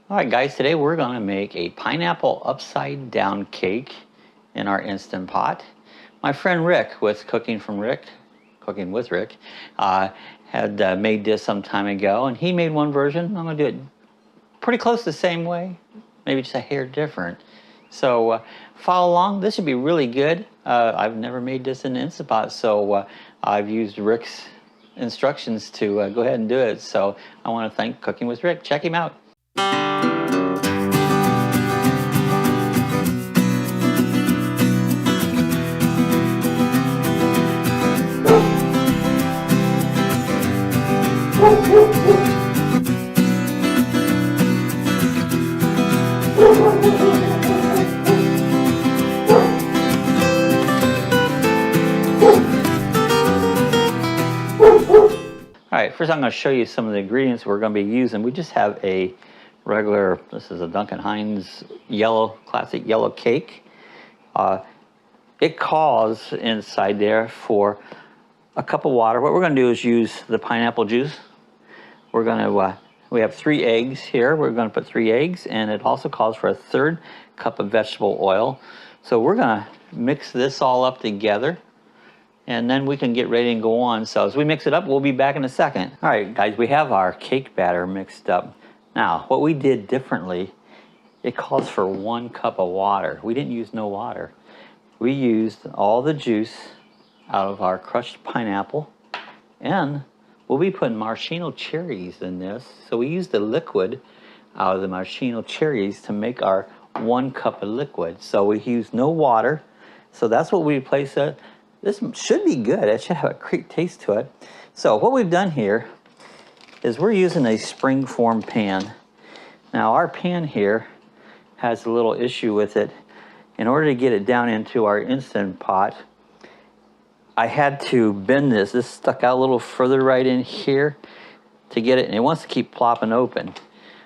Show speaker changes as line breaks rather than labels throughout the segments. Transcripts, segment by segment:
Alright guys, today we're going to make a pineapple upside down cake in our Instant Pot. My friend Rick with Cooking with Rick, had made this some time ago, and he made one version. I'm going to do it pretty close the same way, maybe just a hair different. So follow along. This should be really good. I've never made this in the Instant Pot, so I've used Rick's instructions to go ahead and do it. So I want to thank Cooking with Rick. Check him out. Alright, first I'm going to show you some of the ingredients we're going to be using. We just have a regular, this is a Duncan Hines classic yellow cake. It calls inside there for a cup of water. What we're going to do is use the pineapple juice. We're going to, we have 3 eggs here. We're going to put 3 eggs, and it also calls for a 1/3 cup of vegetable oil. So we're going to mix this all up together, and then we can get ready and go on. So as we mix it up, we'll be back in a second. All right, guys, we have our cake batter mixed up. Now, what we did differently, it calls for 1 cup of water. We didn't use no water. We used all the juice out of our crushed pineapple, and we'll be putting maraschino cherries in this. So we used the liquid out of the maraschino cherries to make our 1 cup of liquid. So we used no water. So that's what we replaced it. This should be good. It should have a great taste to it. So what we've done here is we're using a spring-form pan. Now our pan here has a little issue with it. In order to get it down into our Instant Pot, I had to bend this. This stuck out a little further right in here to get it, and it wants to keep plopping open.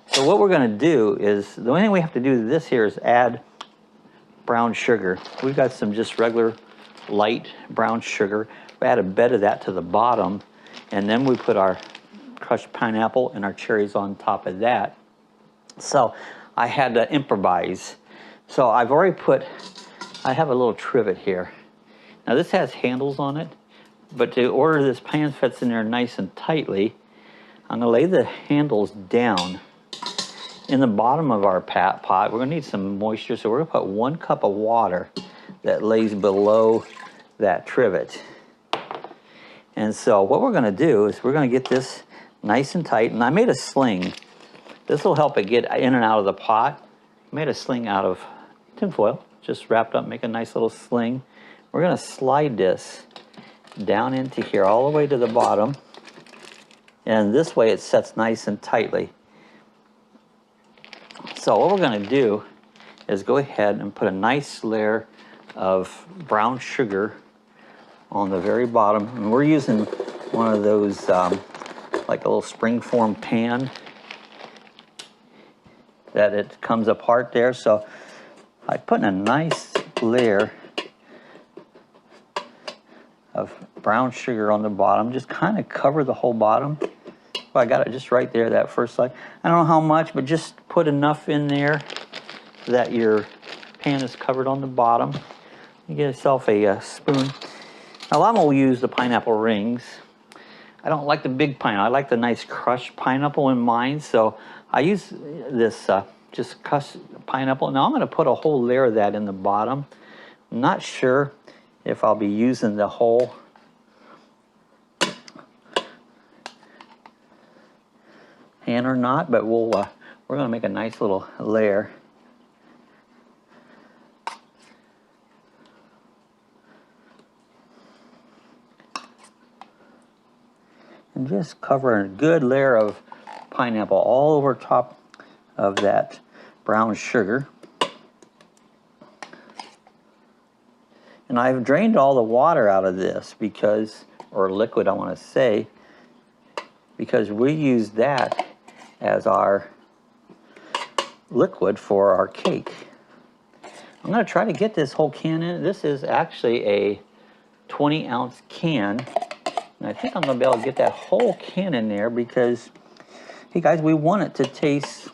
So what we're going to do is, the only thing we have to do to this here is add brown sugar. We've got some just regular light brown sugar. We add a bit of that to the bottom, and then we put our crushed pineapple and our cherries on top of that. So I had to improvise. So I've already I have a little trivet here. Now this has handles on it, but to order this pan fits in there nice and tightly, I'm going to lay the handles down in the bottom of our pot. We're going to need some moisture, so we're going to put 1 cup of water that lays below that trivet. And so what we're going to do is we're going to get this nice and tight, and I made a sling. This will help it get in and out of the pot. I made a sling out of tin foil, just wrapped up, make a nice little sling. We're going to slide this down into here all the way to the bottom, and this way it sets nice and tightly. So what we're going to do is go ahead and put a nice layer of brown sugar on the very bottom, and we're using one of those like a little spring-form pan that it comes apart there. So I put in a nice layer of brown sugar on the bottom, just kind of cover the whole bottom. Well, I got it just right there, that first slide. I don't know how much, but just put enough in there that your pan is covered on the bottom. You get yourself a spoon. Now, I'm going to use the pineapple rings. I don't like the big pineapple. I like the nice crushed pineapple in mine, so I use this just crushed pineapple. Now I'm going to put a whole layer of that in the bottom. I'm not sure if I'll be using the whole pan or not, but we're going to make a nice little layer. And just cover a good layer of pineapple all over top of that brown sugar. And I've drained all the water out of this because, or liquid I want to say, because we use that as our liquid for our cake. I'm going to try to get this whole can in. This is actually a 20-ounce can. And I think I'm going to be able to get that whole can in there because, hey guys, we want it to taste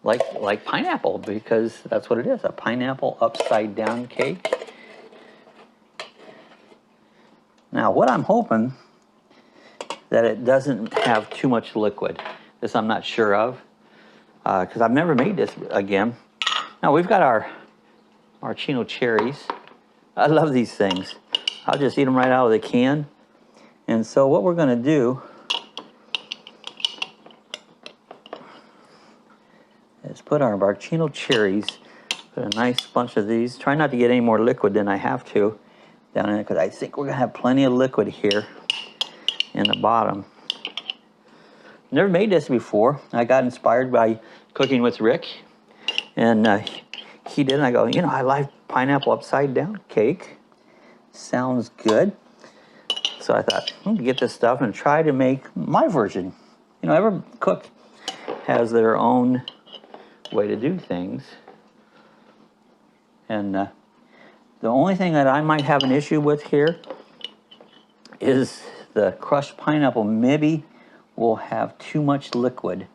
like pineapple, because that's what it is, a pineapple upside down cake. Now what I'm hoping that it doesn't have too much liquid. This I'm not sure of, because I've never made this again. Now we've got our maraschino cherries. I love these things. I'll just eat them right out of the can. And so what we're gonna do is put our maraschino cherries, put a nice bunch of these. Try not to get any more liquid than I have to down in it, because I think we're gonna have plenty of liquid here in the bottom. Never made this before. I got inspired by cooking with Rick, and he did, and I go, you know, I like pineapple upside down cake. Sounds good. So I thought, I'm gonna get this stuff and try to make my version. You know, every cook has their own way to do things. And the only thing that I might have an issue with here is the crushed pineapple maybe will have too much liquid.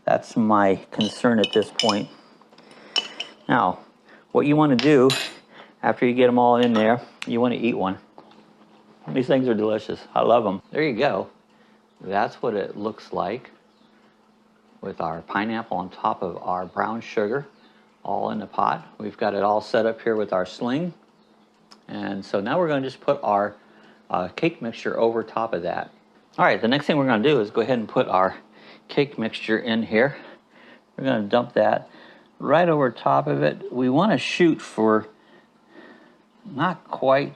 That's my concern at this point. Now, what you want to do after you get them all in there, you want to eat one. These things are delicious. I love them. There you go. That's what it looks like with our pineapple on top of our brown sugar, all in the pot. We've got it all set up here with our sling. And so now we're going to just put our cake mixture over top of that. All right, the next thing we're going to do is go ahead and put our cake mixture in here. We're going to dump that right over top of it. We want to shoot for not quite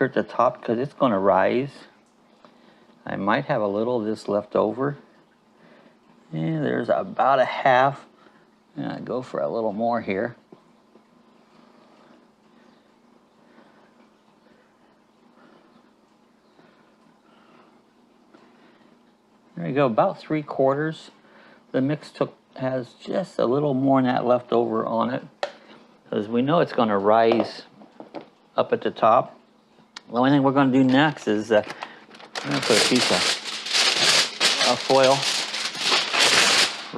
at the top, because it's going to rise. I might have a little of this left over. And there's about a half. I'm going to go for a little more here. There you go, about 3/4. The mix has just a little more than that left over on it, because we know it's going to rise up at the top. The only thing we're going to do next is I'm going to put a piece of foil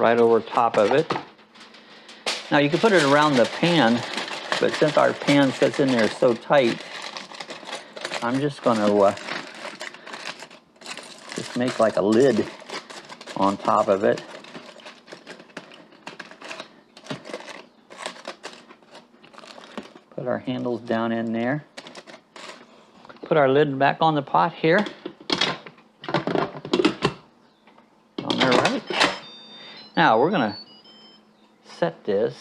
right over top of it. Now you can put it around the pan, but since our pan sits in there so tight, I'm just going to just make like a lid on top of it. Put our handles down in there. Put our lid back on the pot here. On there, right? Now we're gonna set this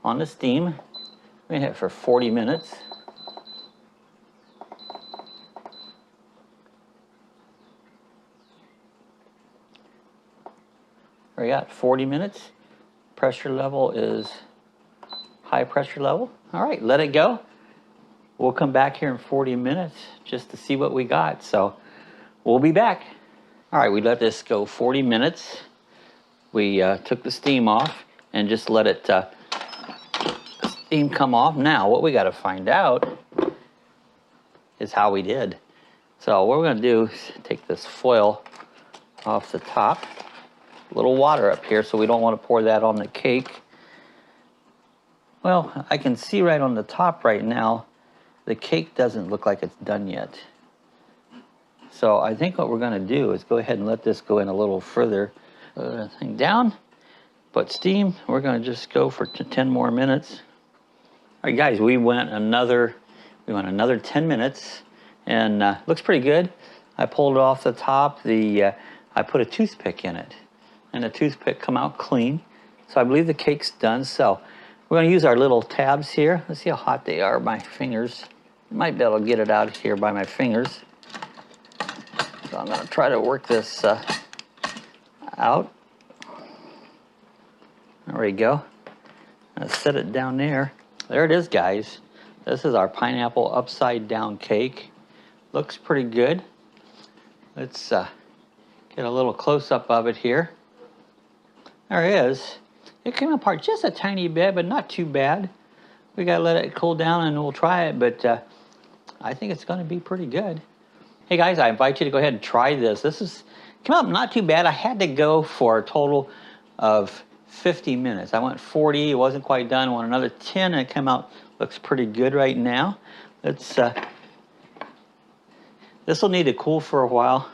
on the steam. We're gonna hit it for 40 minutes. We got 40 minutes. Pressure level is high pressure level. All right, let it go. We'll come back here in 40 minutes just to see what we got. So we'll be back. All right, we let this go 40 minutes. We took the steam off and just let it steam come off. Now what we got to find out is how we did. So what we're going to do is take this foil off the top. A little water up here, so we don't want to pour that on the cake. Well, I can see right on the top right now, the cake doesn't look like it's done yet. So I think what we're going to do is go ahead and let this go in a little further. Thing down, but steam, we're going to just go for 10 more minutes. All right, guys, we went another 10 minutes, and looks pretty good. I pulled it off the top. I put a toothpick in it, and the toothpick come out clean. So I believe the cake's done. So we're going to use our little tabs here. Let's see how hot they are. My fingers. I might be able to get it out here by my fingers. So I'm going to try to work this out. There we go. Let's set it down there. There it is, guys. This is our pineapple upside down cake. Looks pretty good. Let's get a little close up of it here. There it is. It came apart just a tiny bit, but not too bad. We gotta let it cool down and we'll try it, but I think it's gonna be pretty good. Hey guys, I invite you to go ahead and try this. This is came out not too bad. I had to go for a total of 50 minutes. I went 40, it wasn't quite done. I went another 10 and it came out, looks pretty good right now. Let's this will need to cool for a while,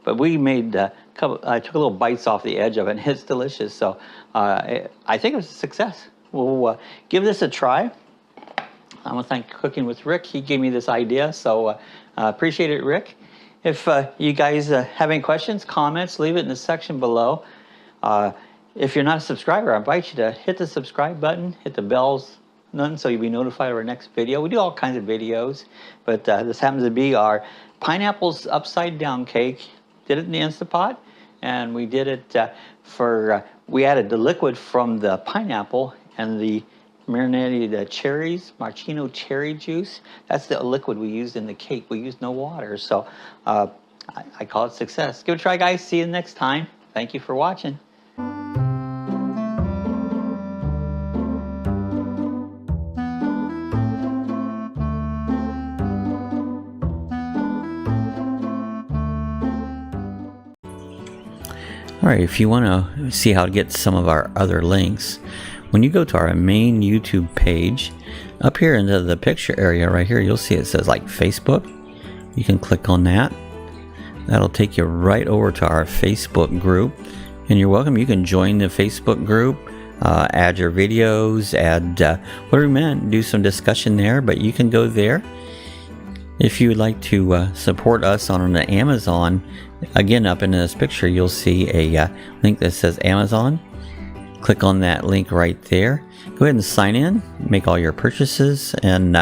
but we made a couple, I took a little bites off the edge of it and it's delicious. So I think it was a success. We'll give this a try. I want to thank Cooking with Rick. He gave me this idea, so appreciate it, Rick. If you guys have any questions, comments, leave it in the section below. If you're not a subscriber, I invite you to hit the subscribe button, hit the bells, so you'll be notified of our next video. We do all kinds of videos, but this happens to be our pineapples upside down cake. Did it in the Instant Pot, and we did it we added the liquid from the pineapple and the marinated cherries, maraschino cherry juice. That's the liquid we used in the cake. We used no water, so I call it success. Give it a try, guys. See you next time. Thank you for watching. Alright, if you want to see how to get some of our other links, when you go to our main YouTube page, up here into the picture area right here, you'll see it says like Facebook. You can click on that. That'll take you right over to our Facebook group. And you're welcome. You can join the Facebook group, add your videos, add whatever you want, do some discussion there, but you can go there. If you would like to support us on Amazon, again, up in this picture, you'll see a link that says Amazon. Click on that link right there. Go ahead and sign in, make all your purchases, and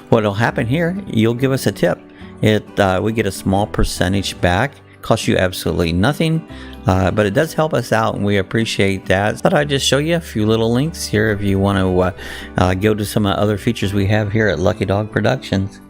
what will happen here, you'll give us a tip. We get a small percentage back. Costs you absolutely nothing, but it does help us out, and we appreciate that. So I'd just show you a few little links here if you want to go to some other features we have here at Lucky Dog Productions.